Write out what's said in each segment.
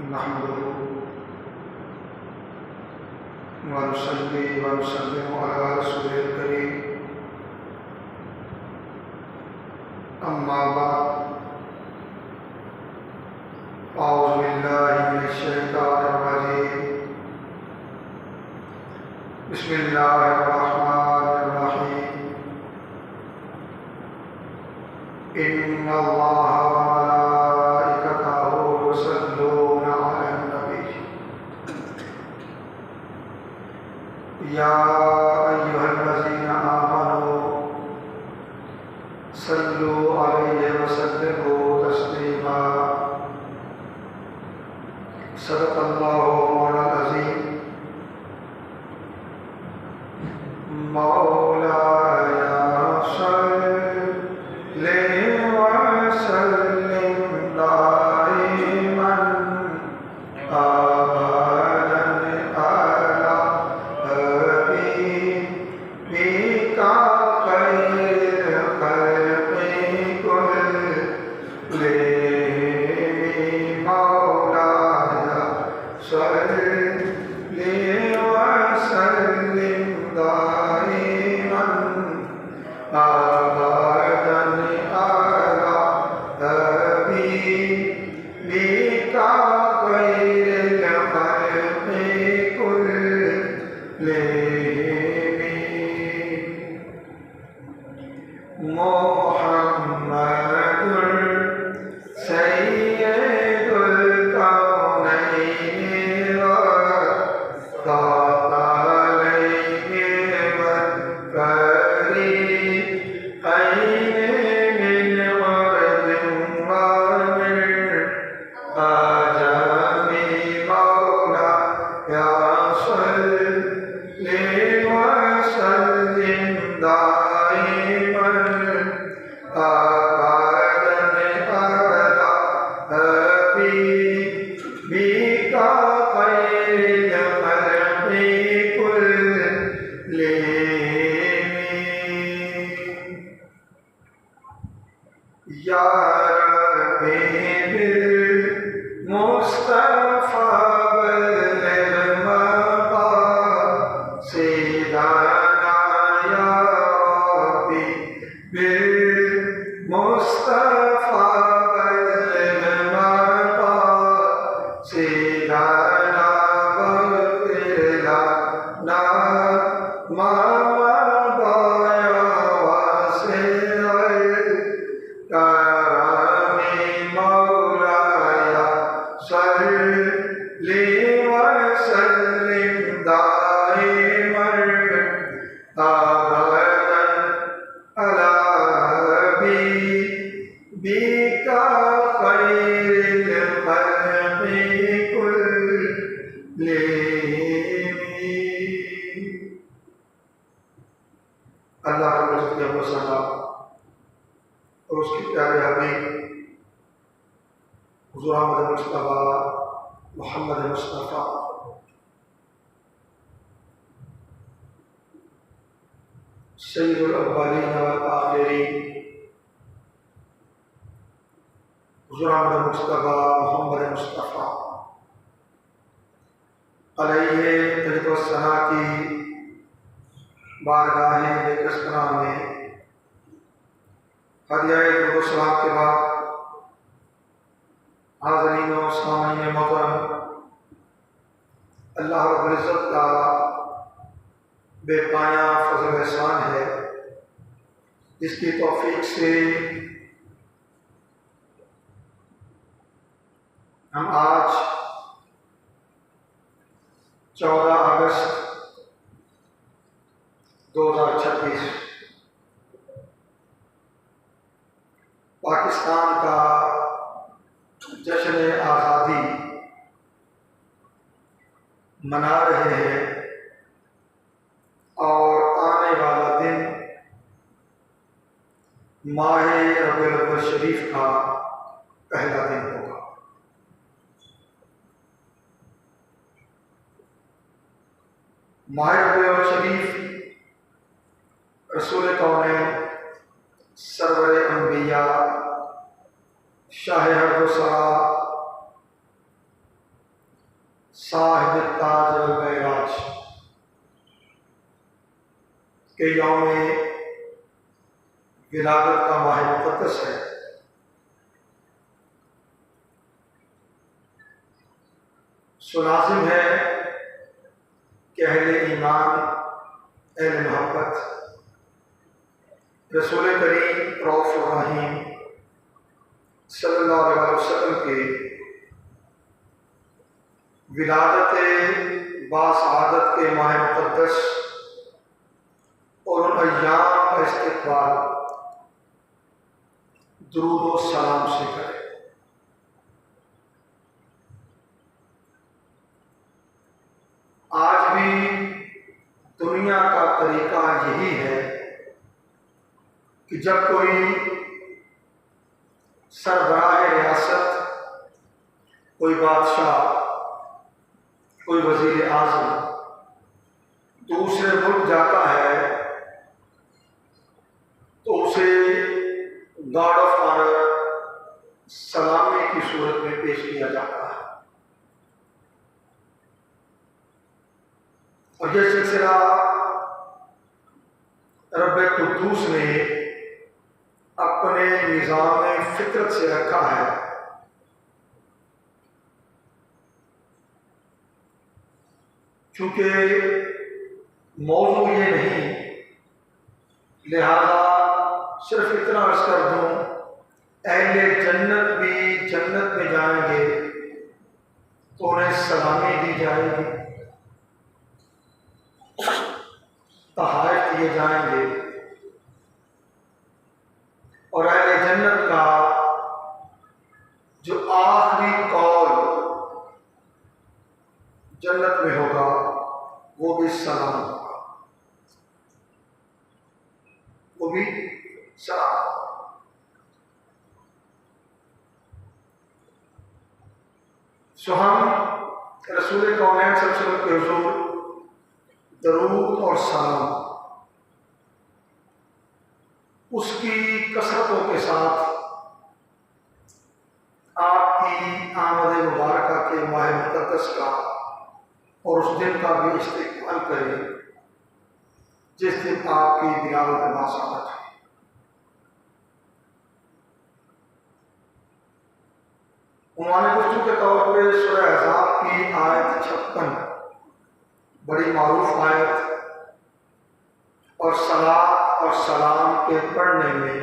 نحمده ونصلي ونسلم على رسوله الكريم أما بعد أعوذ بالله من الشيطان الرجيم بسم الله الرحمن الرحيم إن الله وملائكته يصلون على النبي يا أيها الذين آمنوا صلوا عليه وسلموا تسليما صدق الله مولانا العظيم مولاي صل وسلم دائما أبدا على حبيبك خير الخلق كلهم مولاي صل وسلم دائما أبدا على حبيبك خير الخلق كلهم محمد سيد الكونين والثقلين والفريقين من غرب ومن عجم مولاي صل وسلم دائما أبدا على حبيبك خير الخلق كلهم يا ربي بالمصطفى بلغ مقاصدنا يا ربي بالمصطفى بلغ مقاصدنا واغفر لنا ما مضى يا واسع الكرم مولاي صل وسلم دائما أبدا على حبيبك خير الخلق كلهم اللہ رب العزت کے مسلح اور اس کے پیارے حبیب حضور احمد مصطفیٰ محمد مصطفیٰ سید الاولین والآخرین حضور احمد مصطفیٰ محمد مصطفیٰ علیہ طریق و ثنا کی بارگاہ بے کسبنا میں ہدیہ درود و سلام کے بعد حاضرین و سامعین محترم، اللہ رب العزت کا بے پایہ فضل و احسان ہے جس کی توفیق سے ہم آج 14 اگست 2026 پاکستان کا جشن آزادی منا رہے ہیں اور آنے والا دن ماہ ربیع الاول شریف کا پہلا دن ہوگا۔ ماہ ربیع الاول شریف رسول کونین سرور انبیاء شاہ حرد و سرا صاحب تاج والمعراج کے یوم ولادت کا ماہ مقدس ہے۔ سو لازم ہے کہ اہل ایمان، اہل محبت، رسول کریم رؤوف الرحیم صلی اللہ علیہ وسلم کے ولادت باسعادت کے ماہ مقدس اور ان ایام کا استقبال درود و سلام سے کریں۔ آج بھی دنیا کا طریقہ یہی ہے کہ جب کوئی سربراہ ریاست، کوئی بادشاہ، کوئی وزیر اعظم دوسرے ملک جاتا ہے تو اسے گارڈ آف آنر سلامی کی صورت میں پیش کیا جاتا ہے، اور یہ سلسلہ رب قدوس نے اپنے نظام فطرت سے رکھا ہے۔ چونکہ موضوع یہ نہیں، لہذا صرف اتنا عرض کر دوں، اہل جنت بھی جنت میں جائیں گے تو انہیں سلامی دی جائے گی، تحائف دیے جائیں گے، اور اہل جنت کا جو آخری قول جنت میں ہوگا وہ بھی سلام ہوگا، وہ بھی سلام ہوگا۔ سو ہم رسول کونین صلی اللہ علیہ وسلم کے حضور درود اور سلام اس کی کثرتوں کے ساتھ آپ کی آمد مبارکہ کے ماہ مقدس کا اور اس دن کا بھی استقبال کریں جس دن آپ کی ولادت باسعادت ہے۔ عنوان گفتگو کے طور پہ سورہ احزاب کی آیت 56 بڑی معروف آیت، اور صلاۃ اور سلام کے پڑھنے میں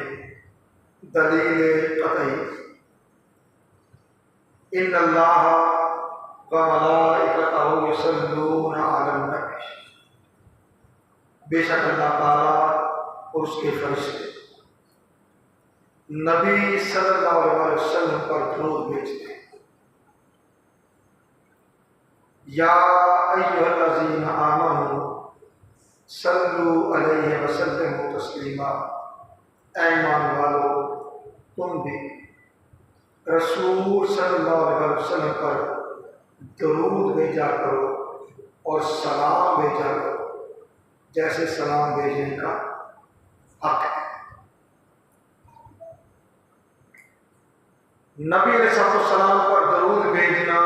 دلیل قطعی، ان اللہ وملائکتہ یصلون علی النبی، بے شک اللہ تعالیٰ اور اس کے فرشتے نبی صلی اللہ علیہ وسلم پر درود بھیجتے ہیں۔ یا ایھا الذین آمنوا صلوا علیہ وسلموا تسلیما، اے ایمان والو تم بھی رسول صلی اللہ علیہ وسلم پر درود بھیجا کرو اور سلام بھیجا کرو جیسے سلام بھیجنے کا حق ہے۔ نبی علیہ السلام پر درود بھیجنا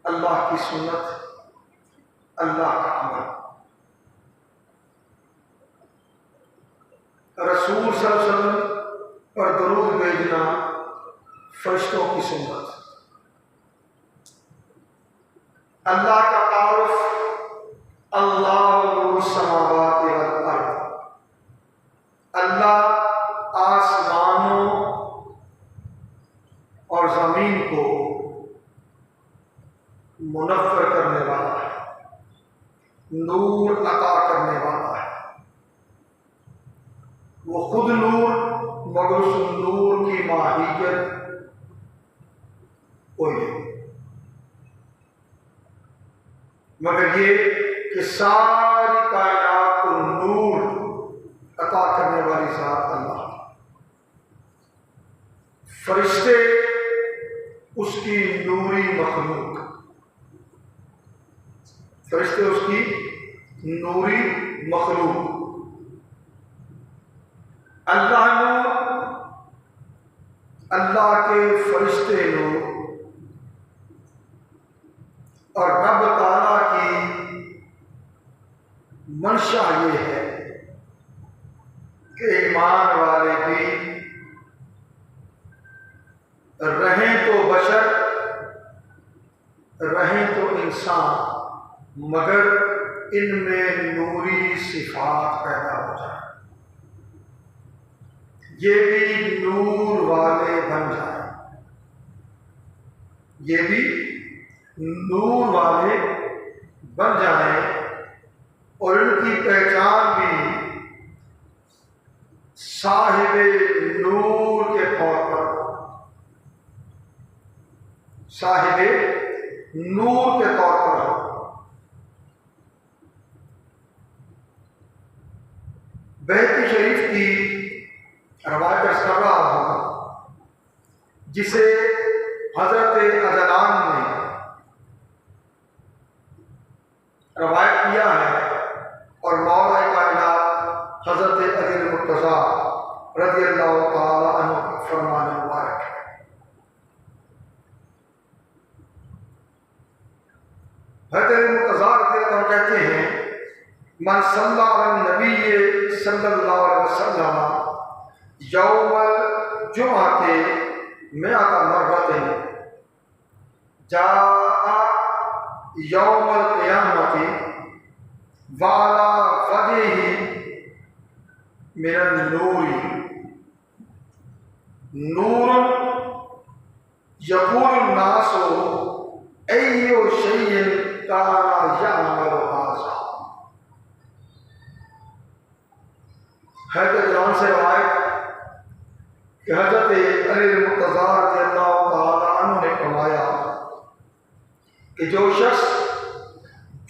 اللہ کی سنت، اللہ کا عمل، رسول صلی اللہ علیہ وسلم پر درود بھیجنا فرشتوں کی سنت۔ اللہ کا تعارف اللہ نور السماوات والارض، اللہ آسمانوں اور زمین کو منور کرنے والا ہے، نور عطا کرنے والا ہے۔ وہ خود نور، مگر اس نور کی ماہیت کوئی نہیں، مگر یہ کہ ساری کائنات کو نور عطا کرنے والی ذات اللہ، فرشتے اس کی نوری مخلوق، فرشتے اس کی نوری مخلوق۔ اللہ نور، اللہ کے فرشتے نور، اور رب تعالیٰ کی منشا یہ ہے کہ ایمان والے بھی رہیں تو بشر، رہیں تو انسان، مگر ان میں نوری صفات پیدا ہو جائیں، یہ بھی نور والے بن جائیں، یہ بھی نور والے بن جائیں، اور ان کی پہچان بھی صاحب نور کے طور پر، صاحب نور کے طور پر ہو۔ بہتی شریف کی روایت کر رہا ہوں جسے حضرت عدنان نے روایت کیا ہے، اور مولا کائنات حضرت علی المرتضیٰ رضی اللہ تعالی عنہ کا فرمان مبارک ہے۔ حضرت علی المرتضیٰ رضی اللہ عنہ کہتے ہیں، من صلی علی النبی صلی اللہ علیہ وسلم یوم الجمعۃ مئۃ مرۃ جاء یوم القیامۃ وعلی وجہہ من النور نور یقول الناس ای شیء کان یعمل ھذا۔ حضرت جان سے روایت کہ حضرت علی المرتضیٰ رضی اللہ تعالی عنہ نے فرمایا کہ جو شخص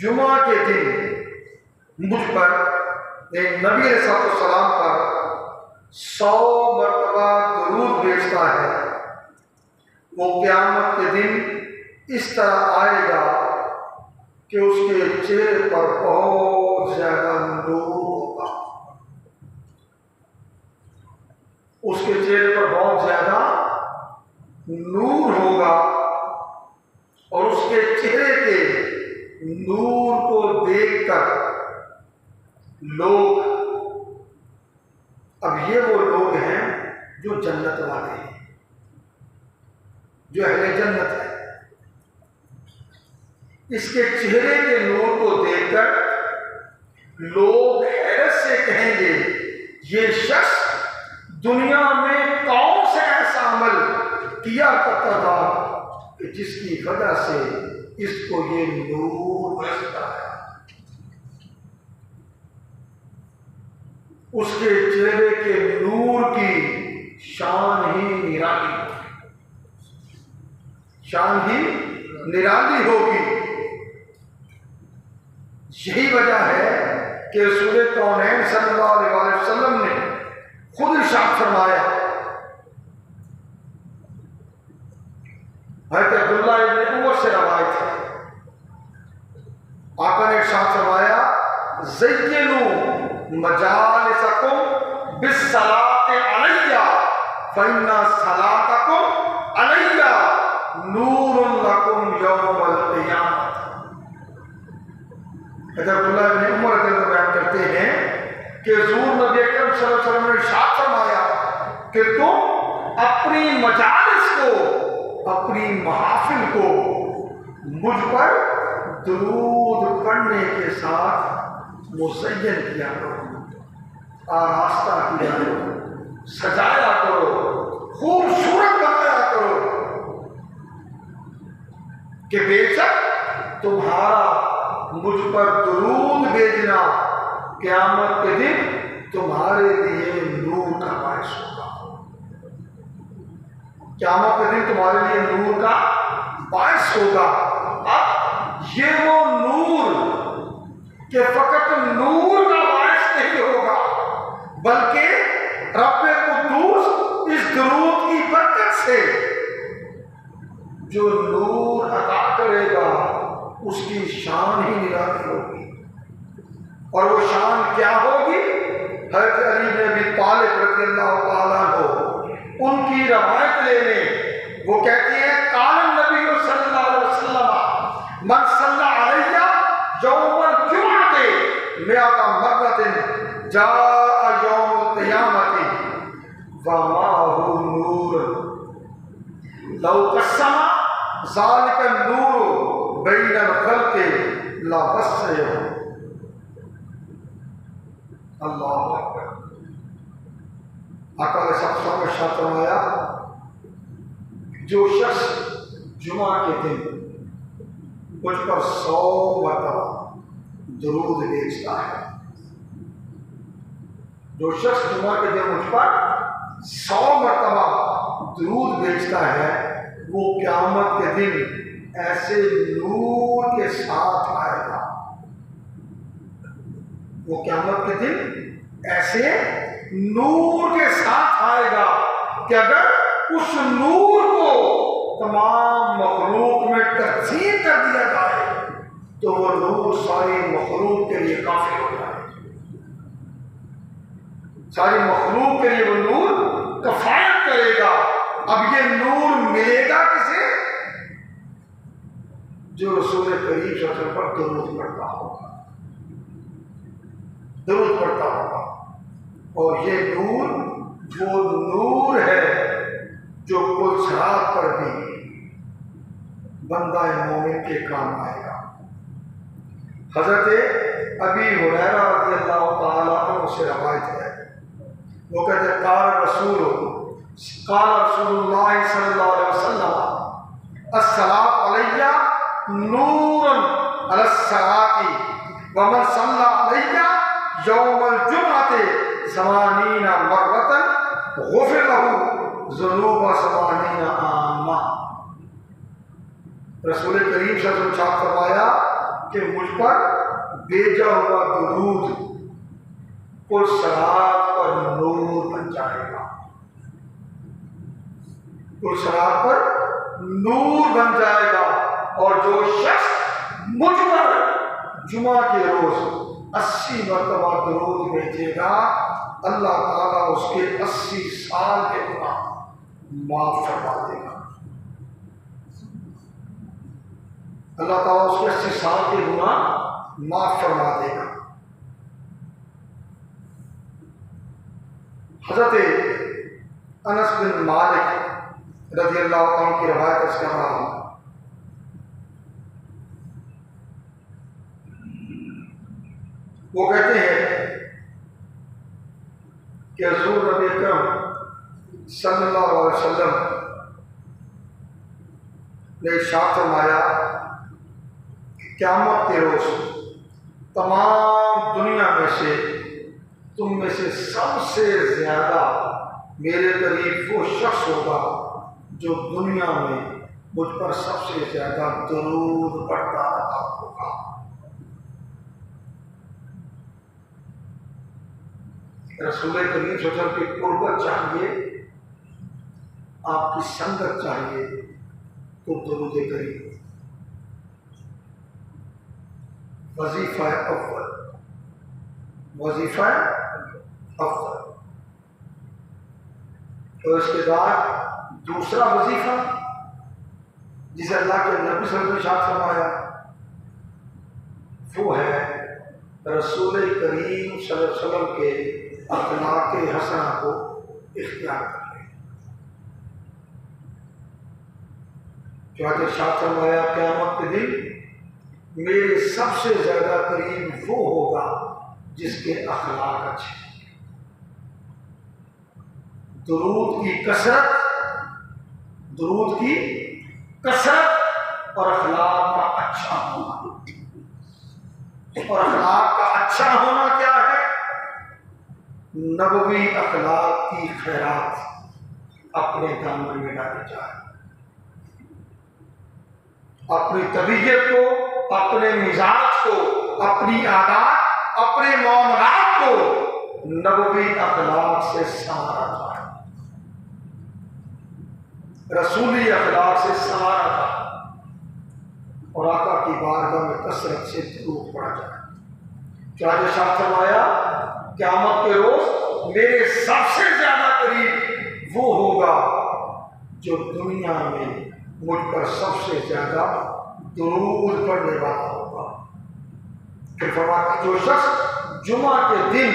جمعہ کے دن مجھ پر نبی علیہ السلام پر 100 مرتبہ درود بھیجتا ہے، وہ قیامت کے دن اس طرح آئے گا کہ اس کے چہرے پر بہت زیادہ نور ہوگا، اس کے چہرے پر بہت زیادہ نور ہوگا، اور اس کے چہرے کے نور کو دیکھ کر لوگ، اب یہ وہ لوگ ہیں جو جنت والے ہیں، جو اہل جنت ہے، اس کے چہرے کے نور کو دیکھ کر لوگ حیرت سے کہیں گے یہ شخص دنیا میں کون سے ایسا عمل کیا کرتا تھا کہ جس کی وجہ سے اس کو یہ نور ملتا ہے۔ اس کے چہرے کے نور کی شان ہی نرالی ہوگی، شان ہی نرالی ہوگی۔ یہی وجہ ہے کہ رسول کونین صلی اللہ علیہ وسلم نے خود ارشاد فرمایا، حضرت عبداللہ ابن عمر سے روایت ہے، آقا نے ارشاد فرمایا، زینوا مجالسکم بالصلاۃ علی فإن صلاتکم علی نور لکم یوم القیامۃ۔ حضرت عبداللہ ابن عمر رضی اللہ عنہ بیان کرتے ہیں کہ حضور نبی اکرم صلی اللہ علیہ وسلم نے ارشاد فرمایا کہ تم اپنی مجالس کو، اپنی محافل کو مجھ پر درود پڑھنے کے ساتھ مزین کیا کرو، آراستہ کیا کرو، سجایا کرو، خوبصورت بنایا کرو، کہ بے شک تمہارا مجھ پر درود بھیجنا قیامت کے دن تمہارے لیے نور کا باعث ہوگا، قیامت کے دن تمہارے لیے نور کا باعث ہوگا۔ اب یہ وہ نور کہ فقط نور کا باعث نہیں ہوگا، بلکہ رب قدوس اس درود کی برکت سے جو نور عطا کرے گا اس کی شان ہی نرالی ہوگی، اور وہ شان کیا ہوگی؟ حضرت علی بن ابی طالب رضی اللہ تعالیٰ عنہ ان کی روایت لے لیں، وہ کہتے ہیں قال النبی صلی اللہ علیہ وسلم من صلی علیہ یوم الجمعۃ مئۃ مرۃ جاء یوم القیامۃ ومعہ نور لو قسم ذلک النور بین الخلق لوسعهم۔ اللہ اکبر۔ آقا نے سب سے ارشاد فرمایا جو شخص جمعہ کے دن مجھ پر 100 مرتبہ درود بھیجتا ہے، جو شخص جمعہ کے دن مجھ پر 100 مرتبہ درود بھیجتا ہے وہ قیامت کے دن ایسے نور کے ساتھ آئے گا، وہ قیامت کے دن ایسے نور کے ساتھ آئے گا کہ اگر اس نور کو تمام مخلوق میں تقسیم کر دیا جائے تو وہ نور ساری مخلوق کے لیے کافی ہو جائے، ساری مخلوق کے لیے وہ نور کفایت کرے گا۔ اب یہ نور ملے گا کسے؟ جو رسول کریم صلی اللہ علیہ وسلم پر درود پڑھتا ہوگا، درود پڑھتا ہوگا۔ اور یہ نور وہ نور ہے جو کل صراط پر بھی بندہ مومن کے کام آئے گا۔ حضرت ابی ہریرہ رضی اللہ تعالیٰ عنہ سے روایت ہے، وہ کہتے ہیں قال رسول اللہ صلی اللہ علیہ وسلم الصلاۃ علیہ نور علی الصراط ومن صلی علیہ یوم الجمعۃ 80 مرۃ غفر لہ ذنوب 80 عامہ۔ رسول کریم صلی اللہ علیہ وسلم نے فرمایا کہ مجھ پر بھیجا ہوا درود پل صراط پر نور بن جائے گا، پل صراط پر نور بن جائے گا۔ اور جو شخص مجھ پر جمعہ کے روز 80 مرتبہ درود بھیجے گا اللہ تعالیٰ اس کے 80 سال کے گناہ معاف فرما دے گا، اللہ تعالیٰ اس کے 80 سال کے گناہ معاف فرما دے گا۔ حضرت انس بن مالک رضی اللہ عنہ کی روایت اس کا نام، وہ کہتے ہیں کہ حضور نبی اکرم صلی اللہ علیہ وسلم نے ارشاد فرمایا کہ قیامت کے روز تمام دنیا میں سے تم میں سے سب سے زیادہ میرے قریب وہ شخص ہوگا جو دنیا میں مجھ پر سب سے زیادہ درود پڑھتا رہا ہوگا۔ رسول کریم صلی اللہ علیہ وسلم کی قربت چاہیے، آپ کی سنگت چاہیے تو درود کریم وظیفہ اول، وظیفہ اول۔ اور اس کے بعد دوسرا وظیفہ جسے اللہ کے نبی صلی اللہ علیہ وسلم نے ارشاد فرمایا وہ ہے رسول کریم صلی اللہ علیہ وسلم کے اخلاق حسنہ کو اختیار کر لیں۔ چنانچہ ارشاد فرمایا قیامت کے دن میرے سب سے زیادہ قریب وہ ہوگا جس کے اخلاق اچھے، درود کی کثرت، درود کی کثرت اور اخلاق کا اچھا ہونا۔ اور اخلاق کا اچھا ہونا کیا ہے؟ نبوی اخلاق کی خیرات اپنے دامن میں ڈالی جائے، اپنی طبیعت کو، اپنے مزاج کو، اپنی عادات، اپنے معاملات کو نبوی اخلاق سے سنوارا جائے، رسولی اخلاق سے سنوارا جائے اور آقا کی بارگاہ میں کثرت سے درود پڑھا جائے۔ چنانچہ ارشاد فرمایا قیامت کے روز میرے سب سے زیادہ قریب وہ ہوگا جو دنیا میں مجھ پر سب سے زیادہ درود پڑھنے والا ہوگا۔ پھر فرماتا جو شخص جمعہ کے دن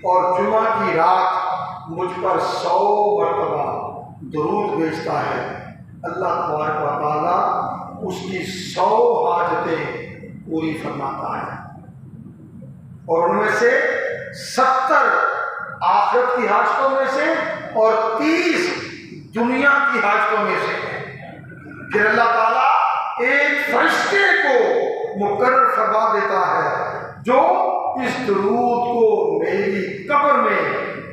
اور جمعہ کی رات مجھ پر 100 مرتبہ درود بھیجتا ہے، اللہ تبارک و تعالیٰ اس کی 100 حاجتیں پوری فرماتا ہے، اور ان میں سے 70 آخرت کی حاجتوں میں سے اور 30 دنیا کی حاجتوں میں سے ہے۔ پھر اللہ تعالیٰ ایک فرشتے کو مقرر فرما دیتا ہے جو اس درود کو میری قبر میں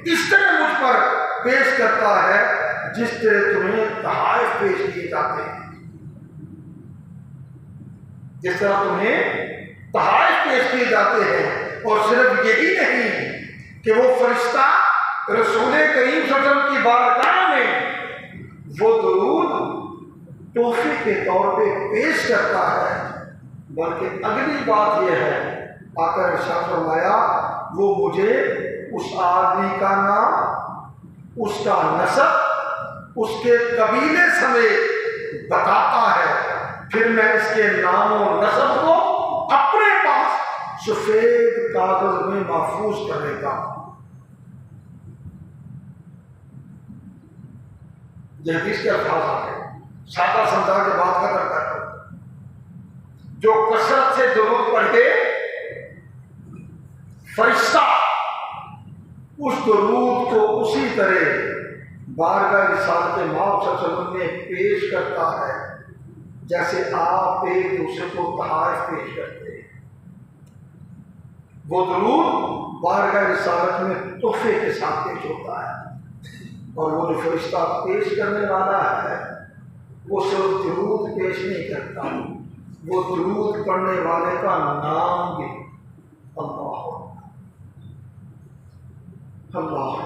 اس طرح مجھ پر پیش کرتا ہے جس طرح تمہیں تحائف پیش کیے جاتے ہیں، جس طرح تمہیں تحائف پیش کیے جاتے ہیں۔ اور صرف یہی نہیں کہ وہ فرشتہ رسول کریم صلی اللہ علیہ وسلم کی بارگاہ میں وہ درود تحفے کے طور پہ پیش کرتا ہے، بلکہ اگلی بات یہ ہے، آقا نے ارشاد فرمایا وہ مجھے اس آدمی کا نام، اس کا نسب، اس کے قبیلے سمیت بتاتا ہے، پھر میں اس کے نام و نسب کو اپنے پاس سفید کاغذ میں محفوظ کرنے کا۔ یہ حدیث کے الفاظ آتے ہیں، سادہ سمجھا کے بات کا کرتا ہے، جو کثرت سے درود پڑھے فرشتہ اس درود کو اسی طرح بارگاہ رسالت مآب صلی اللہ علیہ وسلم میں پیش کرتا ہے جیسے آپ ایک دوسرے کو تحائف پیش کرتے ہیں۔ وہ درود بارگاہ رسالت میں تحفے کے ساتھ پیش ہوتا ہے، اور وہ جو فرشتہ پیش کرنے والا ہے وہ صرف درود پیش نہیں کرتا، وہ درود پڑھنے والے کا نام بھی اللہ اللہ،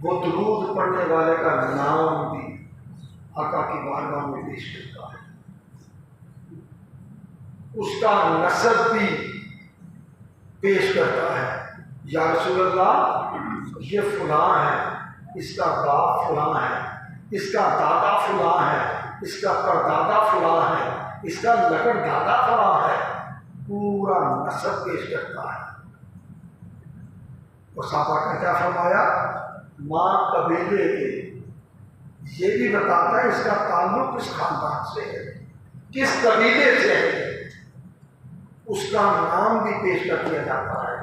وہ درود پڑھنے والے کا نام بھی آقا کی بارگاہ میں پیش کرتا ہے، اس کا نسب بھی پیش کرتا ہے، یا رسول اللہ یہ فلاں ہے، اس کا باپ فلاں ہے، اس کا دادا فلاں ہے، اس کا پردادا فلاں ہے، اس کا لکڑ دادا فلاں ہے، پورا نسب پیش کرتا ہے۔ اور صحابہ کا کیا فرمایا؟ ماں قبیلے کے، یہ بھی بتاتا ہے اس کا تعلق کس خاندان سے ہے، کس قبیلے سے ہے، اس کا نام بھی پیش کر دیا جاتا ہے۔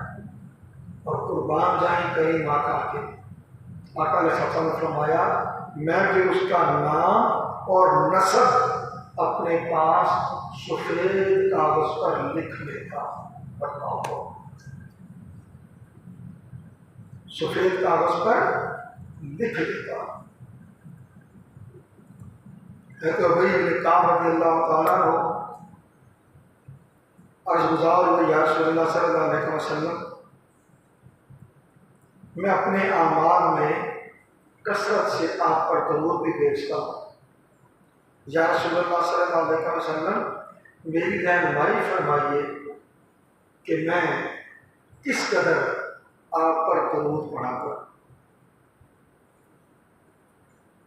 اور قربان جائیں کریم آقا کے، آقا علیہ السلام نے فرمایا میں بھی اس کا نام اور نسب اپنے پاس سفید کاغذ پر لکھ لیتا، بتاؤ سفید کاغذ پر لکھ لیتا۔ ہے تو بھائی ابن کعب رضی اللہ تعالیٰ عنہ عرض گزار ہوئے یا رسول اللہ صلی اللہ علیہ وسلم میں اپنے اعمال میں کثرت سے آپ پر درود بھی بھیجتا ہوں، یا رسول اللہ صلی اللہ علیہ وسلم میری رہنمائی فرمائیے کہ میں کس قدر آپ پر درود پڑھا کروں۔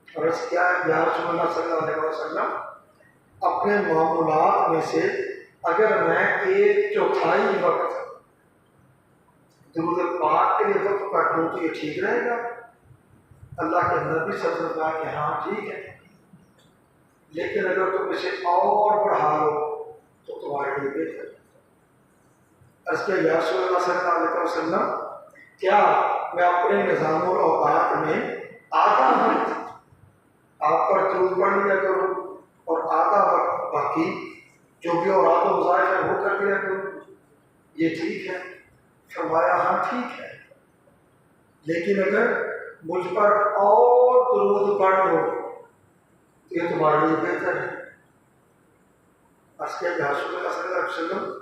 عرض کیا یا رسول اللہ صلی اللہ علیہ وسلم اپنے معمولات میں سے اگر میں 1/4 وقت درود پاک کے لیے وقت کر دوں تو یہ ٹھیک رہے گا؟ اللہ کے نبی صلی اللہ علیہ وسلم کہا کہ ہاں ٹھیک ہے، لیکن اگر تم اسے اور بڑھا لو تو تمہارے لیے بہتر ہے۔ عرض کیا یا رسول اللہ صلی اللہ علیہ وسلم کیا میں اپنے نظام الاوقات میں آدھا وقت آپ پر درود پڑھ لیا کروں اور آدھا وقت باقی جو بھی اوراد و وظائف ہے وہ کر لیا کروں، یہ ٹھیک ہے؟ فرمایا ہاں ٹھیک ہے، لیکن اگر مجھ پر اور درود پڑھ لو تو یہ تمہارے لیے بہتر ہے۔ عرض کیا یا رسول اللہ صلی اللہ علیہ وسلم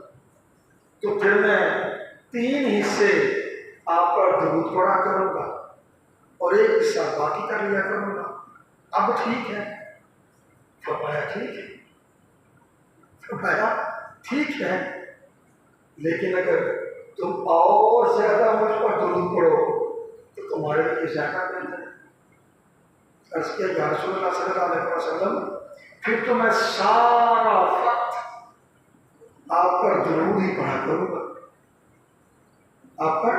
تو پھر میں 3 حصے آپ پر درود پڑھا کروں گا اور 1 حصہ باقی کر لیا کروں گا، اب ٹھیک ہے؟ فرمایا ٹھیک ہے، فرمایا ٹھیک ہے، لیکن اگر تم اور زیادہ مجھ پر درود پڑھو تو تمہارے لیے زیادہ بہتر ہے۔ عرض کیا یا رسول اللہ صلی اللہ علیہ وسلم پھر تو میں سارا وقت آپ پر درود ہی پڑھا کروں گا، آپ پر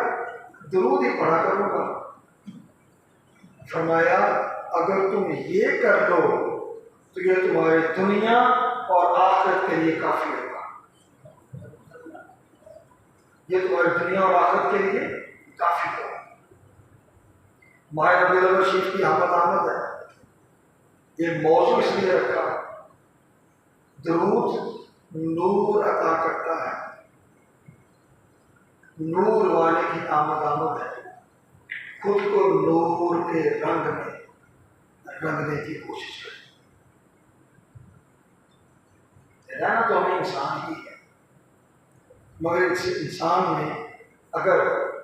درود ہی پڑھا کروں گا۔ فرمایا اگر تم یہ کر دو تو یہ تمہاری دنیا اور آخرت کے لیے کافی ہوگا، یہ تمہاری دنیا اور آخرت کے لیے کافی ہوگا۔ ماہ ربیع الاول شریف کی آمد ہے، یہ موضوع اس لیے رکھا، درود نور عطا کرتا ہے، نور والے کی آمد ہے، خود کو نور کے رنگ میں رنگنے کی کوشش کریں۔ رہنا تو ہمیں انسان ہی ہے، مگر اس انسان میں اگر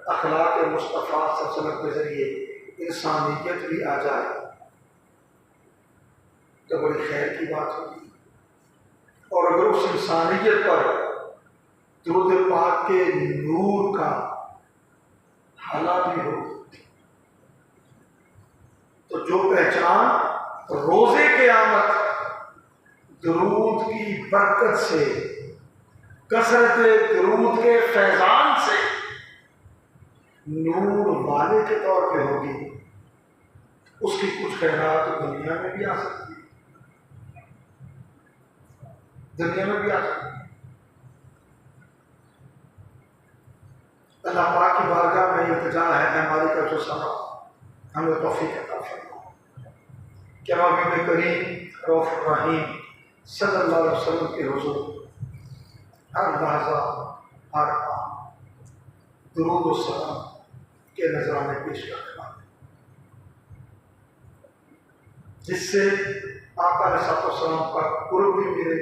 اخلاق مصطفیٰ صلی اللہ علیہ وسلم کے ذریعے انسانیت بھی آ جائے تو بڑی خیر کی بات ہوگی، اور اگر اس انسانیت پر درود پاک کے نور کا حالا بھی ہو تو جو پہچان روز قیامت درود کی برکت سے، کثرت درود کے فیضان سے نور والے کے طور پہ ہوگی، اس کی کچھ خیرات دنیا میں بھی آ سکتی ہے، دنیا میں بھی آ سکتی ہے۔ اللہ پاک کی بارگاہ میں التجا ہے، اے مالک السماء ہمیں توفیق عطا فرما کہ ہم حبیب کریم رؤوف الرحیم صلی اللہ علیہ وسلم کے حضور ہر لحظہ ہر آن درود و سلام کے نذرانے پیش کرنا، جس سے آقا علیہ الصلوۃ والسلام کا قرب بھی ملے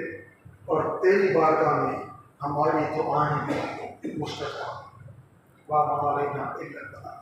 اور تیری بارگاہ میں ہماری دعائیں بھی مستجاب۔ وما علینا الا البلاغ۔